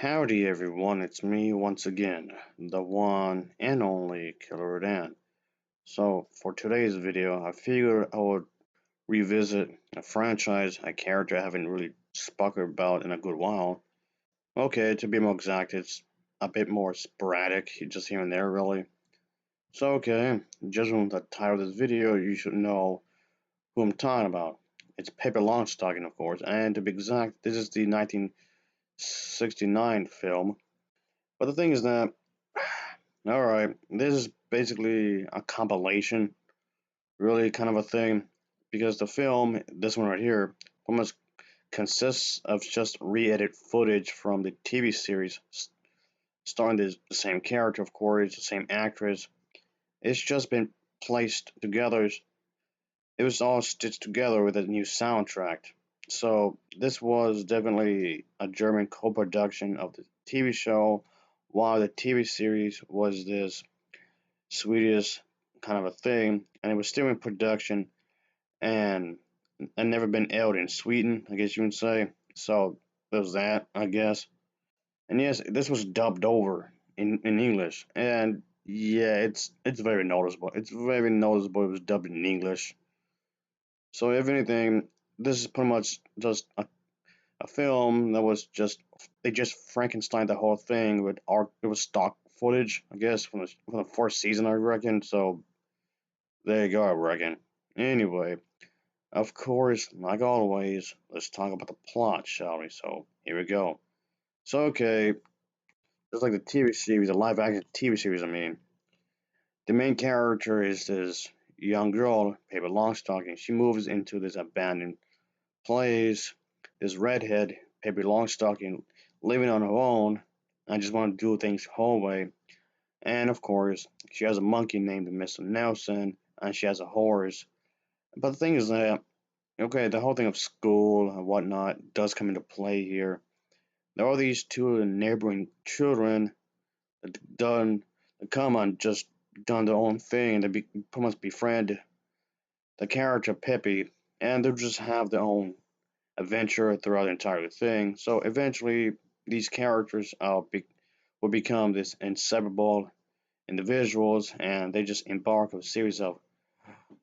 Howdy everyone, it's me once again, the one and only Killer Dan. So for today's video, I figured I would revisit a franchise, a character I haven't really spoken about in a good while. Okay, to be more exact, it's a bit more sporadic, just here and there really. So okay, judging from the title of this video, you should know who I'm talking about. It's Pippi Longstocking, of course, and to be exact, this is the 1969 film. But the thing is that alright, this is basically a compilation, really kind of a thing, because the film, this one right here, almost consists of just re-edited footage from the TV series, starring the same character, of course, the same actress. It's just been placed together. It was all stitched together with a new soundtrack. So this was definitely a German co-production of the TV show, while the TV series was this Swedish kind of a thing, and it was still in production and never been aired in Sweden, I guess you would say. So there's that, I guess. And yes, this was dubbed over in English, and yeah, it's very noticeable. It's very noticeable. It was dubbed in English. So if anything, this is pretty much just a film that was just they just Frankenstein the whole thing with art. It was stock footage, I guess, from the first season, I reckon. So there you go, I reckon. Anyway, of course, like always, let's talk about the plot, shall we? So, here we go. So, okay, just like the TV series, the live action TV series, I mean, the main character is this young girl, Pippi Longstocking. She moves into this abandoned place, this redhead, Pippi Longstocking, living on her own, and just want to do things her way. And of course, she has a monkey named Mr. Nelson, and she has a horse. But the thing is that okay, the whole thing of school and whatnot does come into play here. There are these two neighboring children that done that come on just done their own thing. They pretty much befriend the character Pippi, and they just have their own adventure throughout the entire thing. So eventually, these characters will become this inseparable individuals, and they just embark on a series of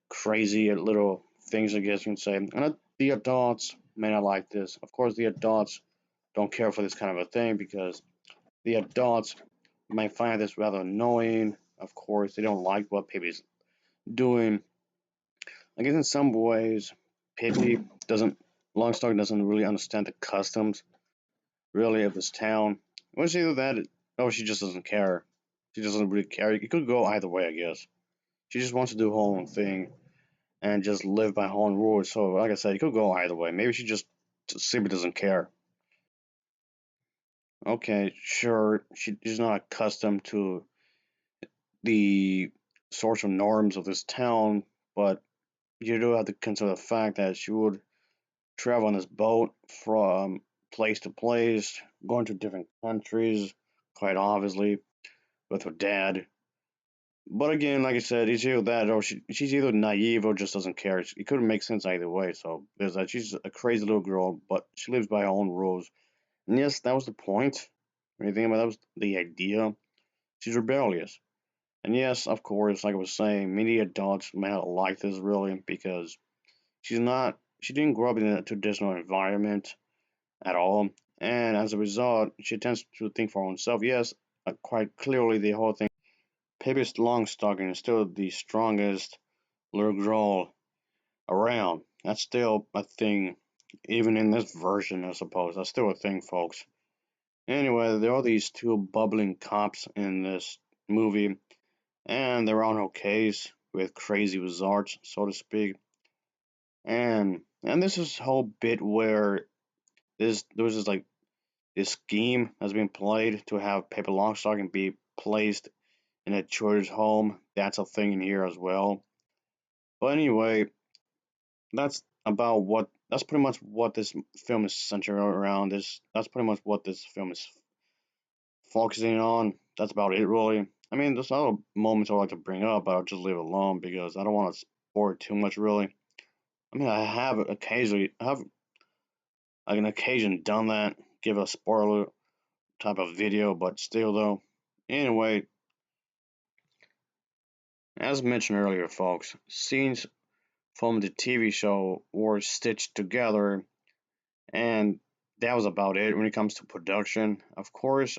crazy little things, I guess you can say. And the adults may not like this. Of course, the adults don't care for this kind of a thing because the adults might find this rather annoying. Of course, they don't like what Pippi's doing. I guess in some ways, Pippi doesn't, Longstock doesn't really understand the customs, really, of this town. Well, it's either that, or she just doesn't care. She doesn't really care. It could go either way, I guess. She just wants to do her own thing and just live by her own rules. So, like I said, it could go either way. Maybe she just simply doesn't care. Okay, sure, she's not accustomed to the social norms of this town, but you do have to consider the fact that she would travel on this boat from place to place, going to different countries, quite obviously, with her dad. But again, like I said, it's either that or she's either naive or just doesn't care. It couldn't make sense either way. So there's that. She's a crazy little girl, but she lives by her own rules. And yes, that was the point. When you think about it, that was the idea. She's rebellious. And yes, of course, like I was saying, many adults may not like this really because she didn't grow up in a traditional environment at all. And as a result, she tends to think for herself. Yes, quite clearly, the whole thing. Pippi Longstocking is still the strongest little girl around. That's still a thing, even in this version, I suppose. That's still a thing, folks. Anyway, there are these two bubbling cops in this movie, and they're on her case with crazy results, so to speak. And this is whole bit where there was this like this scheme has been played to have Pippi Longstocking be placed in a children's home. That's a thing in here as well. But anyway, that's pretty much what this film is centered around. That's pretty much what this film is focusing on. That's about it, really. I mean, there's other moments I like to bring up, but I'll just leave it alone because I don't want to spoil it too much, really. I mean, I have like an occasion done that, give a spoiler, type of video, but still though. Anyway, as mentioned earlier, folks, scenes from the TV show were stitched together, and that was about it when it comes to production. Of course,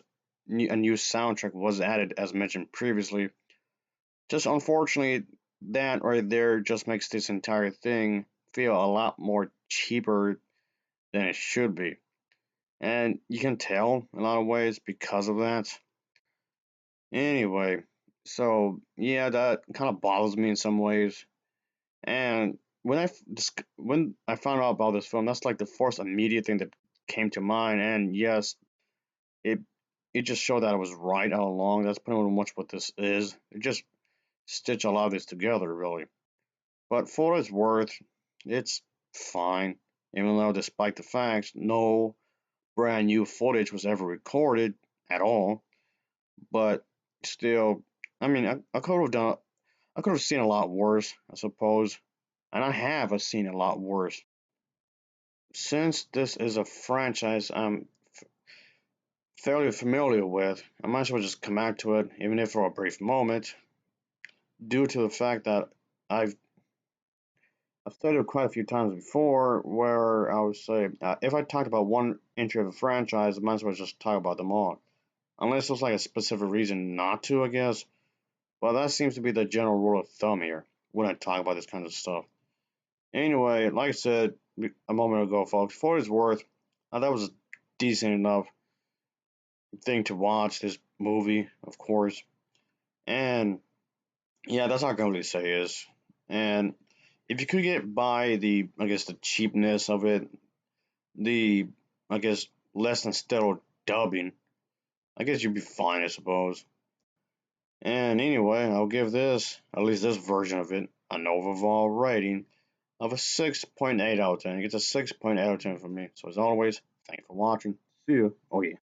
a new soundtrack was added, as mentioned previously. Just unfortunately, that right there just makes this entire thing feel a lot more cheaper than it should be. And you can tell in a lot of ways because of that. Anyway, so yeah, that kind of bothers me in some ways. And when I found out about this film, that's like the first immediate thing that came to mind. And yes, it it just showed that I was right all along. That's pretty much what this is. It just stitch a lot of this together, really. But for what it's worth, it's fine. Even though, despite the facts, no brand new footage was ever recorded at all. But still, I mean, I could have done, I could have seen a lot worse, I suppose, and I have seen a lot worse. Since this is a franchise I'm fairly familiar with, I might as well just come back to it, even if for a brief moment, due to the fact that I've I've said it quite a few times before, where I would say if I talked about one entry of a franchise, I might as well just talk about them all, unless there's like a specific reason not to, I guess. Well, that seems to be the general rule of thumb here when I talk about this kind of stuff. Anyway, like I said a moment ago, folks, for what it's worth, that was a decent enough thing to watch. This movie, of course, and yeah, that's all I can really say is. And if you could get by the, I guess, the cheapness of it, the, I guess, less than stellar dubbing, I guess you'd be fine, I suppose. And anyway, I'll give this, at least this version of it, an overall rating of a 6.8 out of 10. It gets a 6.8 out of 10 from me. So as always, thank you for watching. See you. Oh yeah.